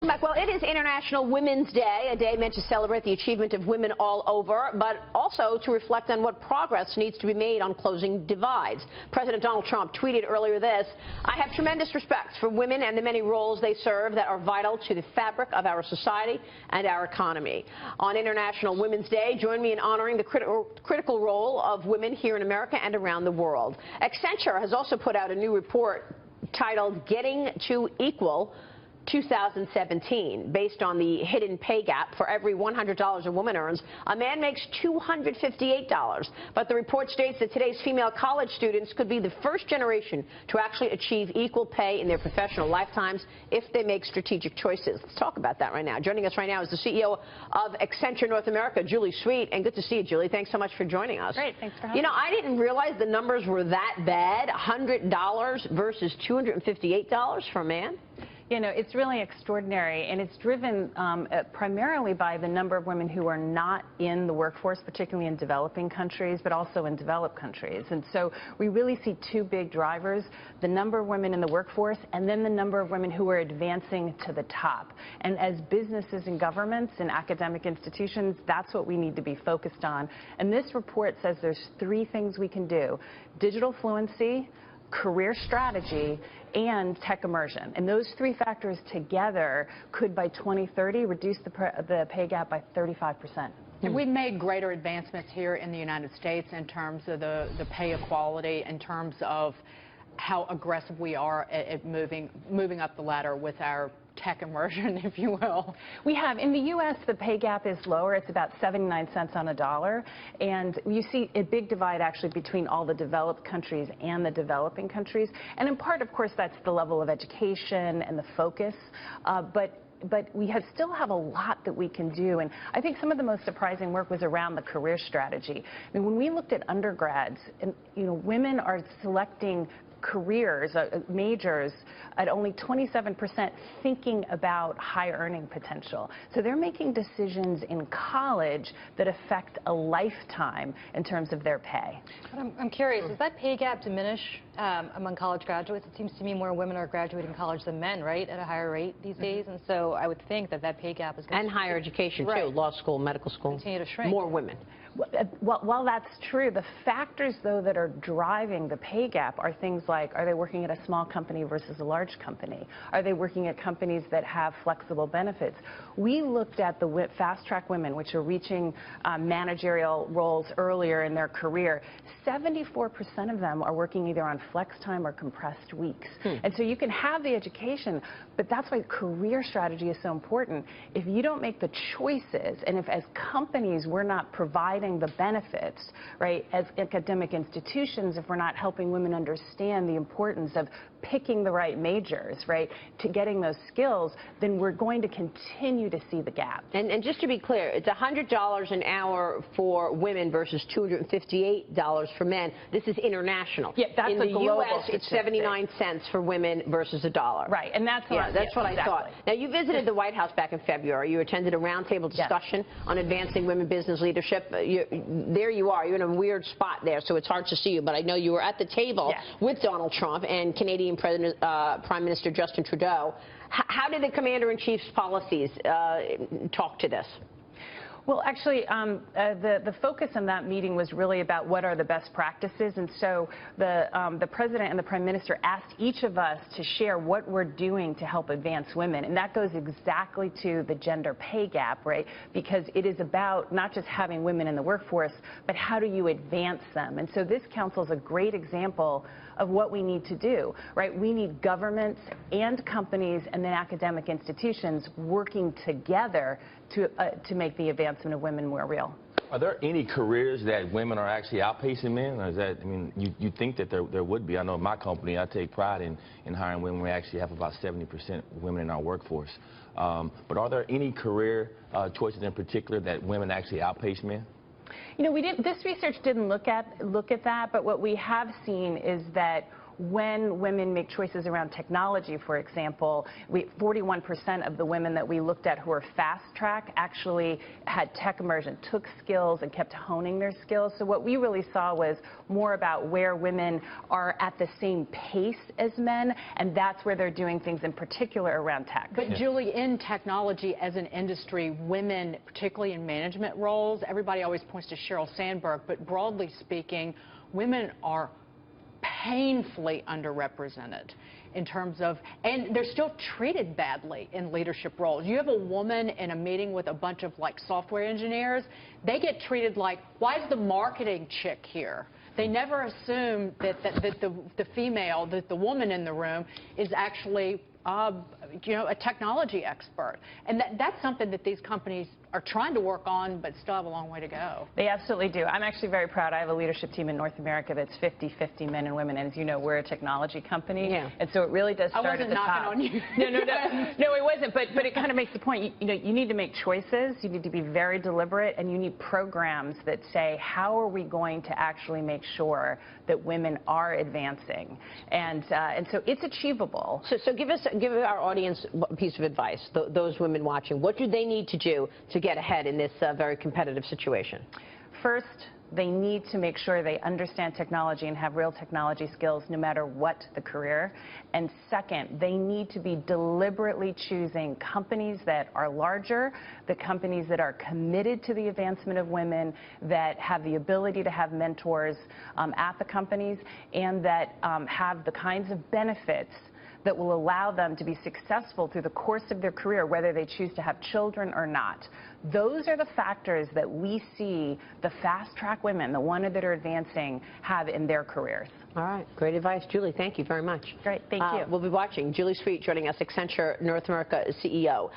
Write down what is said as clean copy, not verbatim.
Welcome back. Well, it is International Women's Day, a day meant to celebrate the achievement of women all over, but also to reflect on what progress needs to be made on closing divides. President Donald Trump tweeted earlier this: "I have tremendous respect for women and the many roles they serve that are vital to the fabric of our society and our economy." On International Women's Day, join me in honoring the critical role of women here in America and around the world. Accenture has also put out a new report titled "Getting to Equal 2017, based on the hidden pay gap. For every $100 a woman earns, a man makes $258. But the report states that today's female college students could be the first generation to actually achieve equal pay in their professional lifetimes if they make strategic choices. Let's talk about that right now. Joining us right now is the CEO of Accenture North America, Julie Sweet. And good to see you, Julie. Thanks so much for joining us. Great. Thanks for having me. You know, I didn't realize the numbers were that bad. $100 versus $258 for a man. You know, it's really extraordinary, and it's driven primarily by the number of women who are not in the workforce, particularly in developing countries, but also in developed countries. And so we really see two big drivers: the number of women in the workforce, and then the number of women who are advancing to the top. And as businesses and governments and academic institutions, that's what we need to be focused on. And this report says there's three things we can do: digital fluency, career strategy, and tech immersion. And those three factors together could, by 2030, reduce the pay gap by 35%. And we've made greater advancements here in the United States in terms of the pay equality, in terms of how aggressive we are at moving up the ladder with our tech immersion, if you will. We have. In the U.S., the pay gap is lower. It's about 79 cents on a dollar. And you see a big divide, actually, between all the developed countries and the developing countries. And in part, of course, that's the level of education and the focus. But we still have a lot that we can do. And I think some of the most surprising work was around the career strategy. I mean, when we looked at undergrads, and, you know, women are selecting careers, majors, at only 27% thinking about high earning potential. So they're making decisions in college that affect a lifetime in terms of their pay. But I'm curious, does that pay gap diminish among college graduates? It seems to me more women are graduating college than men, right, at a higher rate these days. And so I would think that pay gap is going to... And higher education, too. Law school, medical school. Continue to shrink. More women. Well, that's true. The factors, though, that are driving the pay gap are things like, are they working at a small company versus a large company? Are they working at companies that have flexible benefits? We looked at the fast-track women, which are reaching managerial roles earlier in their career. 74% of them are working either on flex time or compressed weeks. And so you can have the education, but that's why career strategy is so important. If you don't make the choices, and if as companies we're not providing the benefits, right, as academic institutions, if we're not helping women understand the importance of picking the right majors, right, to getting those skills, then we're going to continue to see the gap. And just to be clear, it's $100 an hour for women versus $258 for men. This is international. Yeah, that's in a the global U.S., it's 79 cents for women versus $1. Right, and that's what, that's what exactly. I thought. Now, you visited the White House back in February. You attended a roundtable discussion on advancing women business leadership. There you are. You're in a weird spot there, so it's hard to see you. But I know you were at the table with Donald Trump and Canadian Prime Minister Justin Trudeau. How did the Commander-in-Chief's policies talk to this? Well, actually, the focus in that meeting was really about what are the best practices, and so the President and the Prime Minister asked each of us to share what we're doing to help advance women, and that goes exactly to the gender pay gap, right? Because it is about not just having women in the workforce, but how do you advance them? And so this council is a great example of what we need to do, right? We need governments and companies and then academic institutions working together to make the advancement of women more real. Are there any careers that women are actually outpacing men? Or is that, I mean, you think that there would be. I know in my company, I take pride in hiring women. We actually have about 70% women in our workforce. But are there any career choices in particular that women actually outpace men? You know, this research didn't look at that, but what we have seen is that when women make choices around technology, for example, 41% of the women that we looked at who were fast track actually had tech immersion, took skills and kept honing their skills. So what we really saw was more about where women are at the same pace as men, and that's where they're doing things in particular around tech. But Julie, in technology as an industry, women, particularly in management roles, everybody always points to Sheryl Sandberg, but broadly speaking, women are painfully underrepresented in terms of, and they're still treated badly in leadership roles. You have a woman in a meeting with a bunch of like software engineers, they get treated like, why is the marketing chick here? They never assume that the female, that the woman in the room is actually a technology expert. And that's something that these companies are trying to work on, but still have a long way to go. They absolutely do. I'm actually very proud. I have a leadership team in North America that's 50-50 men and women. And as you know, we're a technology company. Yeah. And so it really does start at the top. I wasn't knocking on you. No, it wasn't. But it kind of makes the point. You need to make choices. You need to be very deliberate. And you need programs that say, how are we going to actually make sure that women are advancing? And so it's achievable. So give our audience a piece of advice, those women watching. What do they need to do to get ahead in this very competitive situation? First, they need to make sure they understand technology and have real technology skills no matter what the career. And second, they need to be deliberately choosing companies that are larger, the companies that are committed to the advancement of women, that have the ability to have mentors at the companies, and that have the kinds of benefits that will allow them to be successful through the course of their career, whether they choose to have children or not. Those are the factors that we see the fast-track women, the ones that are advancing, have in their careers. All right. Great advice. Julie, thank you very much. Great. Thank you. We'll be watching. Julie Sweet joining us, Accenture North America CEO.